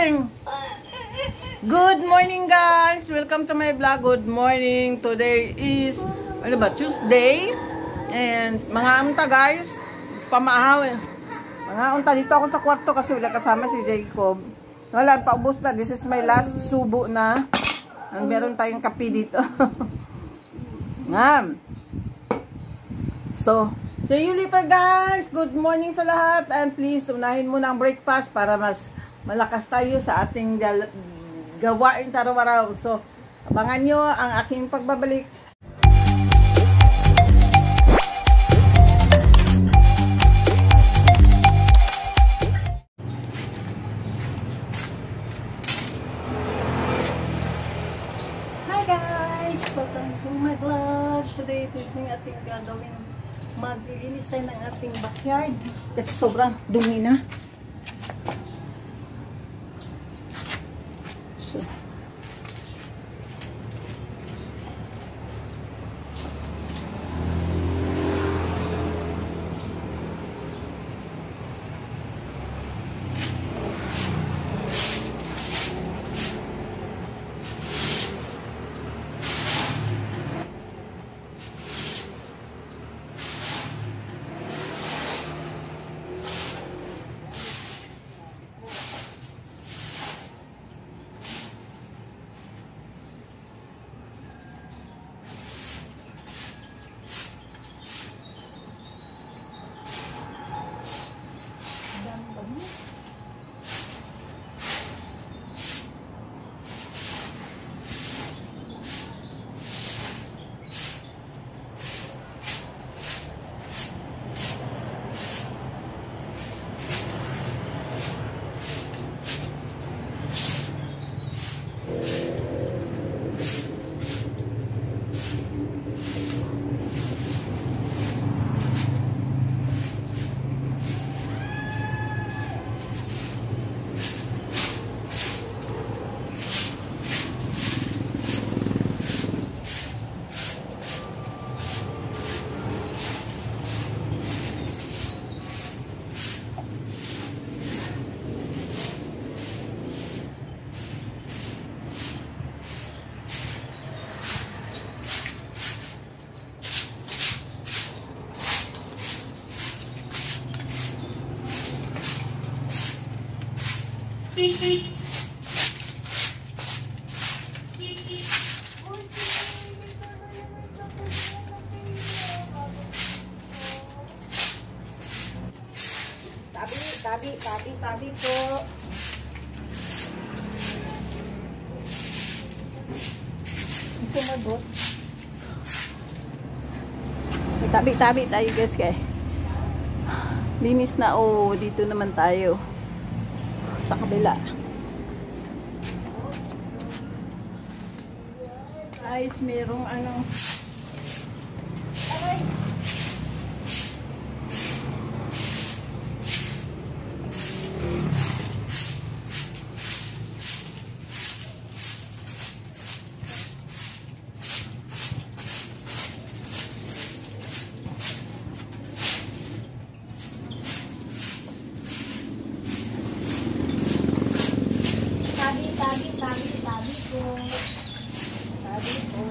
morning! Good morning guys! Welcome to my vlog. Good morning. Today is, ano ba, Tuesday. And mga amta guys, pamahaw eh. Mga unta dito ako sa kwarto kasi wala kasama si Jacob. Wala, paubos na. This is my last subo na. Meron tayong kape dito. Ngam. So, see you later guys. Good morning sa lahat. And please, unahin muna ang breakfast para mas malakas tayo sa ating gawain sa araw-araw. So, abangan nyo ang aking pagbabalik. Hi guys! Welcome to my vlog. Today, ito yung ating gagawin. Maglilinis tayo ng ating backyard. Kasi sobrang dumi na. So, tabi po. Sumagot. Tabi tayo guys kay. Linis na dito naman tayo. Sa kabila. Guys, merong aray. Tabi po.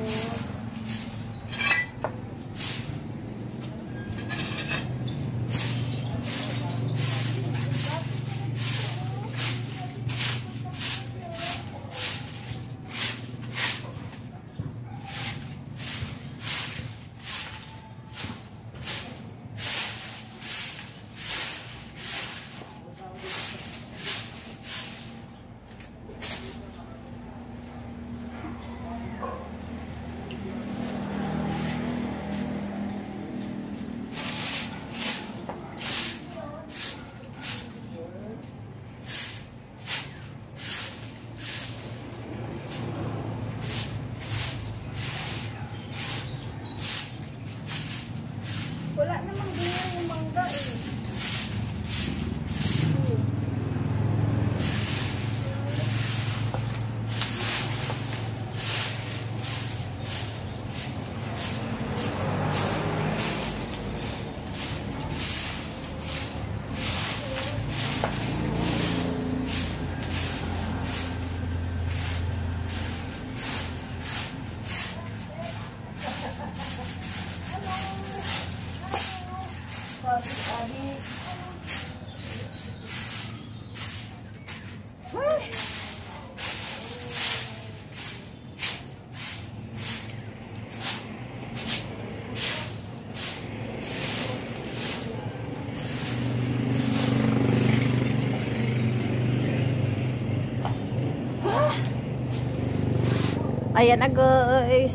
Ayan na guys.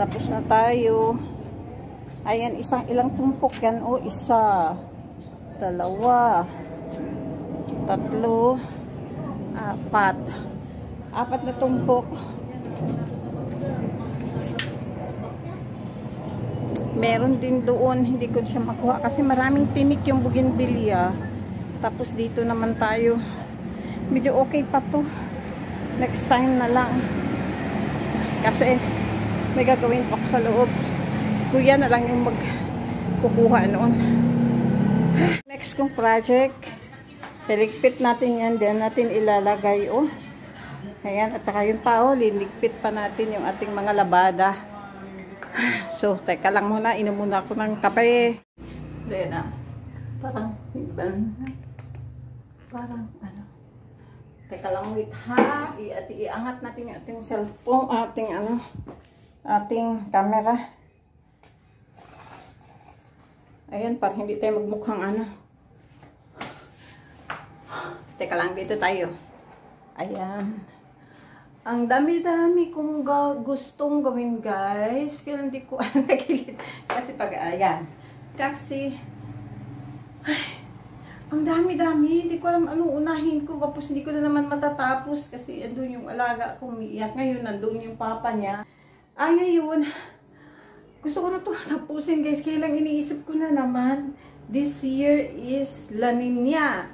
Tapos na tayo. Ayan, ilang tumpok yan. O, isa, dalawa, tatlo, apat. Apat na tumpok. Meron din doon, hindi ko siya makuha kasi maraming tinik yung bougainvillea. Tapos dito naman tayo. Medyo okay pa to. Next time na lang. Kasi may gagawin pa ako sa loob. Kuya na lang yung magkukuha noon. Next kong project. Liligpit natin yan. Diyan natin ilalagay. Oh. Ayan. At saka yun pa. Oh, liligpit pa natin yung ating mga labada. So, teka lang muna. Inom muna ako ng kape. Diyan na. Parang ano. Teka lang wait ha. Iangat natin yung ating cellphone. Ating camera. Ayan, para hindi tayo magmukhang ano. Teka lang, dito tayo. Ayan. Ang dami-dami kong gustong gawin, guys. Kaya hindi ko nagilid. Kasi pag, ayan. Kasi, ay, ang dami-dami. Hindi ko alam anong unahin ko. Tapos hindi ko na naman matatapos. Kasi andun yung alaga kong umiiyak. Ngayon, nandun yung papa niya. Ngayon, gusto ko na ito tapusin, guys. Kaya lang iniisip ko na naman, this year is La Nina.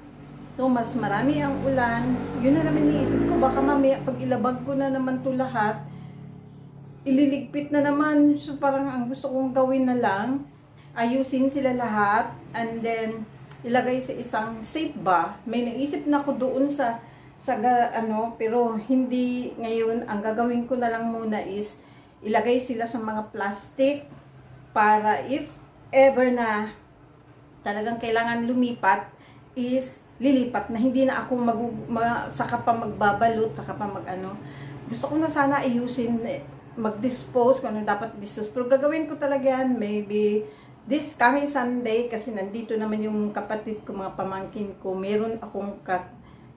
So, mas marami ang ulan. Yun na naman iniisip ko. Baka mamaya, pag ilabag ko na naman ito lahat, ililigpit na naman. So, parang ang gusto kong gawin na lang, ayusin sila lahat, and then, ilagay sa isang safe ba. May naisip na ako doon sa pero hindi ngayon. Ang gagawin ko na lang muna is, ilagay sila sa mga plastic para if ever na talagang kailangan lumipat is lilipat na hindi na ako saka pa magbabalot, saka pa mag-ano. Gusto ko na sana ayusin, mag-dispose kung ano dapat dispose. Pero gagawin ko talaga yan maybe this coming Sunday kasi nandito naman yung kapatid ko, mga pamangkin ko. Meron akong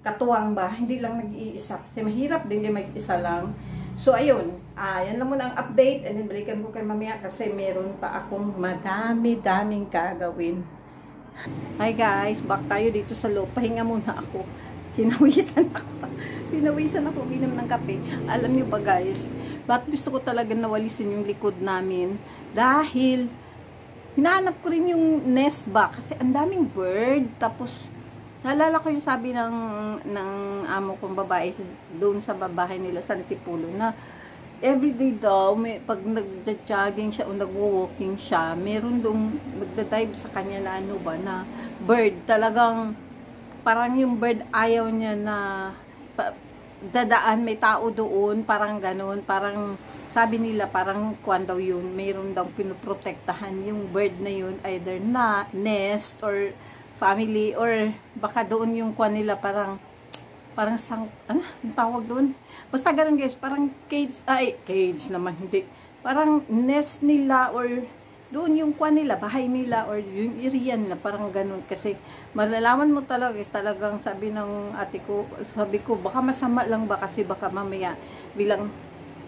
katuwang ba, hindi lang nag-iisa. Kasi mahirap din din mag-isa lang. So, ayun. Yan lang muna ang update. And then, balikan ko kay mamaya kasi meron pa akong madami-daming gagawin. Hi guys, back tayo dito sa loob. Pahinga muna ako. Pinawisan ako uminom ng kape. Alam niyo ba guys, bakit gusto ko talaga nawalisin yung likod namin? Dahil, hinahanap ko rin yung nest ba? Kasi ang daming bird. Tapos, naalala ko yung sabi ng amo kong babae doon sa babahay nila sa Antipulo na everyday daw, pag nag-jogging siya o nag-walking siya, meron doon nagda-dive sa kanya na ano ba, na bird. Talagang parang yung bird ayaw niya na dadaan, may tao doon, parang ganun. Parang sabi nila parang kwan daw yun, mayroon daw pinoprotektahan yung bird na yun, either na nest or family, or baka doon yung kwan nila parang ano yung tawag doon, basta ganun guys, parang cage naman, hindi, parang nest nila or doon yung kwan nila, bahay nila or yung area nila, parang ganun. Kasi malalaman mo talaga guys, talagang sabi ng ate ko, sabi ko baka masama lang ba kasi baka mamaya bilang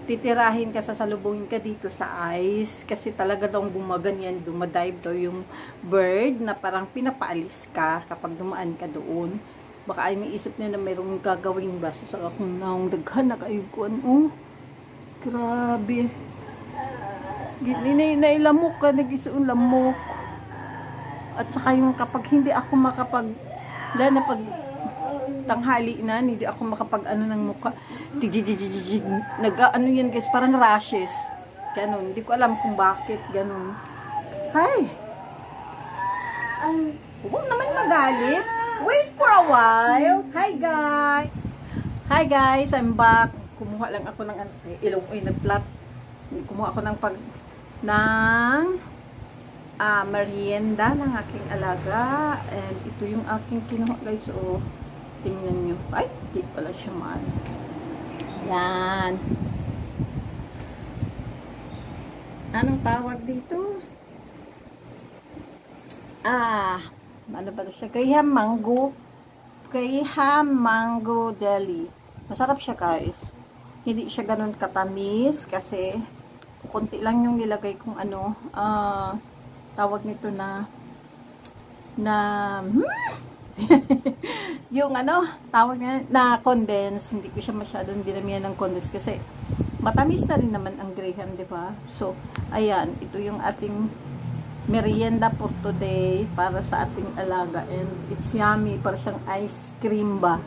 titirahin ka, sasalubungin ka dito sa ice kasi talaga daw gumaganyan, dumadive daw yung bird na parang pinapaalis ka kapag dumaan ka doon. Baka iniisip niya na mayroong gagawin ba. So, saka kung naong daghan na kayo ko, grabe. Nailamok ka, nag-isuong lamok. At saka yung kapag hindi ako dahil na pag tanghali na, hindi ako makapag-ano ng mukha. Nag-ano yan guys, parang rashes. Ganun. Hindi ko alam kung bakit. Ganun. Hi! Huwag naman magalit. Wait for a while. Hi guys! Hi guys, I'm back. Kumuha lang ako ng ilong nag-plot. Kumuha ako ng merienda ng aking alaga. And ito yung aking kinuha guys. So, tingnan nyo. Ay, di pala siya man. Yan. Anong tawag dito? Ano ba siya? Graham mango jelly. Masarap siya guys. hindi siya ganun katamis kasi konti lang yung nilagay kong ano, tawag nito na yung ano, tawag na condense. Hindi ko siya masyadong dinamihan ng condense kasi matamis na rin naman ang Graham, di ba? So, ayan, ito yung ating merienda for today para sa ating alaga, and it's yummy, para siyang ice cream ba.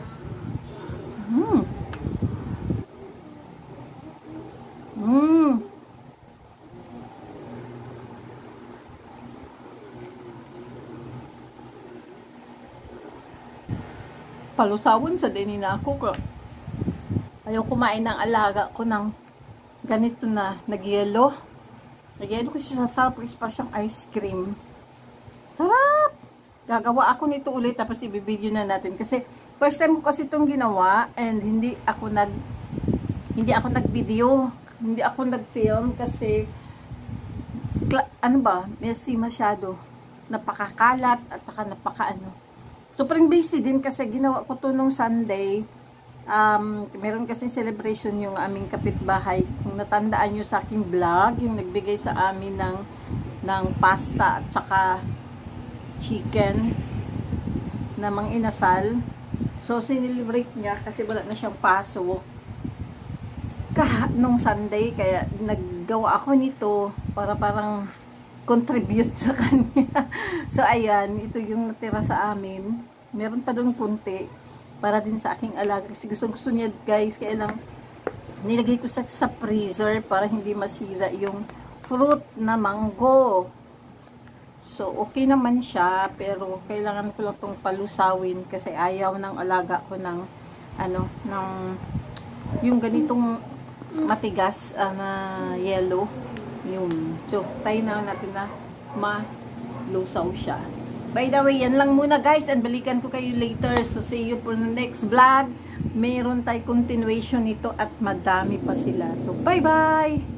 Palusawon sa din na ako. Ayaw kumain ng alaga ko ng ganito na nagyelo. Nagyelo ko siya sa sarap, para siyang ice cream. Sarap! Gagawa ako nito ulit tapos ibibideo na natin kasi first time ko kasi itong ginawa, and hindi ako nag-video, hindi ako nag-film kasi ano ba, messy masyado, napakakalat at saka napakaano. Sobrang busy din kasi ginawa ko to nung Sunday. Meron kasi celebration yung aming kapitbahay. Kung natandaan nyo sa aking vlog, yung nagbigay sa amin ng pasta at saka chicken na mang inasal. So, sinelebrate niya kasi wala na siyang pasok nung Sunday. Kaya naggawa ako nito para parang contribute sa kanya. So, ayan, ito yung natira sa amin. Meron pa doon kunti para din sa aking alaga. Kasi gusto niya, guys. Kaya lang, nilagay ko sa freezer para hindi masira yung fruit na mango. So, okay naman siya. Pero, kailangan ko lang itong palusawin kasi ayaw ng alaga ko ng, yung ganitong matigas na yellow. Yun. So, tayo na natin na malusaw siya. By the way, yan lang muna guys. And balikan ko kayo later. So, see you for the next vlog. Meron tayo continuation nito at madami pa sila. So, bye-bye!